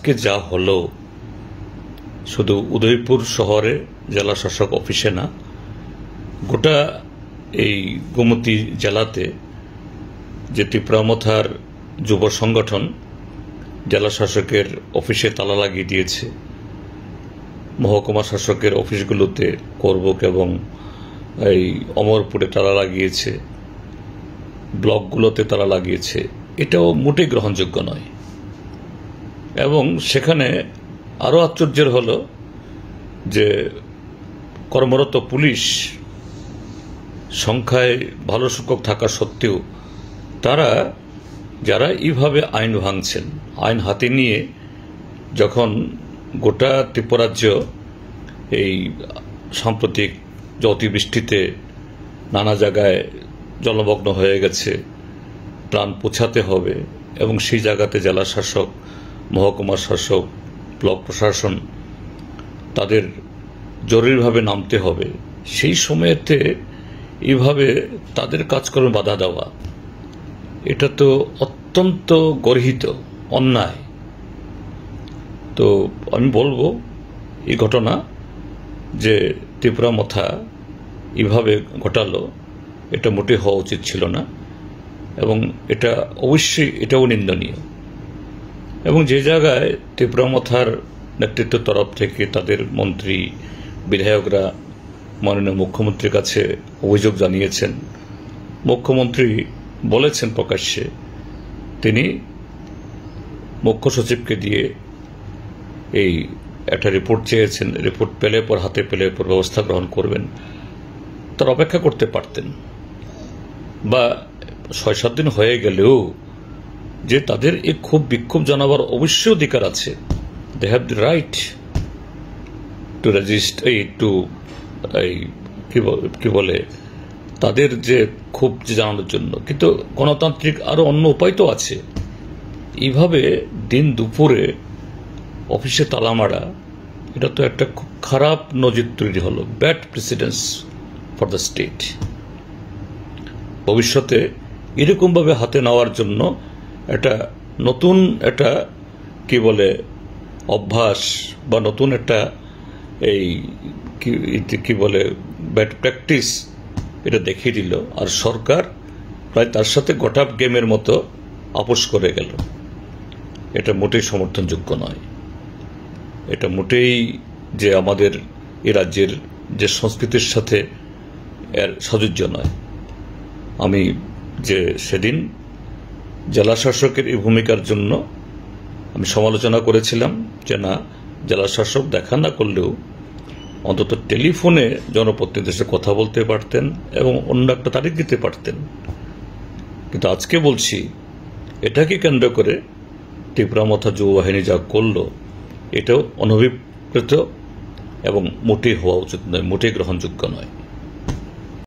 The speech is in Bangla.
আজকে যা হলো শুধু উদয়পুর শহরে জেলা শাসক অফিসে না, গোটা এই গোমতী জেলাতে যে ত্রিপুরামথার যুব সংগঠন জেলা শাসকের অফিসে তালা লাগিয়ে দিয়েছে, মহকুমা শাসকের অফিসগুলোতে করবক এবং এই অমরপুরে তালা লাগিয়েছে, ব্লকগুলোতে তালা লাগিয়েছে, এটাও মোটেই গ্রহণযোগ্য নয়। এবং সেখানে আরও আশ্চর্যের হল যে কর্মরত পুলিশ সংখ্যায় ভালো সংখ্যক থাকা সত্ত্বেও তারা যারা এইভাবে আইন ভাঙছেন, আইন হাতে নিয়ে যখন গোটা ত্রিপুরাজ্য এই সাম্প্রতিক যে অতিবৃষ্টিতে নানা জায়গায় জলমগ্ন হয়ে গেছে, প্রাণ পোছাতে হবে এবং সেই জায়গাতে জেলা শাসক, মহকুমা শাসক, ব্লক প্রশাসন তাদের জরুরিভাবে নামতে হবে, সেই সময়েতে এইভাবে তাদের কাজকর্মে বাধা দেওয়া, এটা তো অত্যন্ত গর্হিত অন্যায়। তো আমি বলবো এই ঘটনা যে ত্রিপুরামথা এইভাবে ঘটালো, এটা মোটেই হওয়া উচিত ছিল না এবং এটা অবশ্যই এটাও নিন্দনীয়। এবং যে জায়গায় ত্রিপুরামথার নেতৃত্বের তরফ থেকে তাদের মন্ত্রী বিধায়করা মাননীয় মুখ্যমন্ত্রীর কাছে অভিযোগ জানিয়েছেন, মুখ্যমন্ত্রী বলেছেন প্রকাশ্যে তিনি মুখ্য সচিবকে দিয়ে এই একটা রিপোর্ট চেয়েছেন, রিপোর্ট পেলে পর হাতে পেলে পর ব্যবস্থা গ্রহণ করবেন। তার অপেক্ষা করতে পারতেন, বা ৬-৭ দিন হয়ে গেলেও যে তাদের এই খুব বিক্ষোভ জানাবার অবশ্যই অধিকার আছে, they have the right to resist to কি বলে তাদের যে ক্ষোভ জানানোর জন্য। কিন্তু গণতান্ত্রিক আরো অন্য উপায় তো আছে। এইভাবে দিন দুপুরে অফিসে তালা মারা, এটা তো একটা খুব খারাপ নজির তৈরি হলো, bad precedence for the state. ভবিষ্যতে এরকমভাবে হাতে নেওয়ার জন্য একটা নতুন একটা কি বলে অভ্যাস বা নতুন একটা এই কি বলে ব্যাড প্র্যাকটিস এটা দেখিয়ে দিল। আর সরকার প্রায় তার সাথে গোটা গেমের মতো আপোষ করে গেল। এটা মোটেই সমর্থনযোগ্য নয়, এটা মোটেই যে আমাদের এ রাজ্যের যে সংস্কৃতির সাথে এর সাযুজ্য নয়। আমি যে সেদিন জেলা শাসকের এই ভূমিকার জন্য আমি সমালোচনা করেছিলাম যে না, জেলা শাসক দেখা না করলেও অন্তত টেলিফোনে জনপ্রতিনিধিদের সাথে কথা বলতে পারতেন এবং অন্য একটা তারিখ দিতে পারতেন। কিন্তু আজকে বলছি, এটাকে কেন্দ্র করে ত্রিপুরামথা যুব বাহিনী যা করল, এটাও অনভিপ্রেত এবং মোটেই হওয়া উচিত নয়, মোটেই গ্রহণযোগ্য নয়।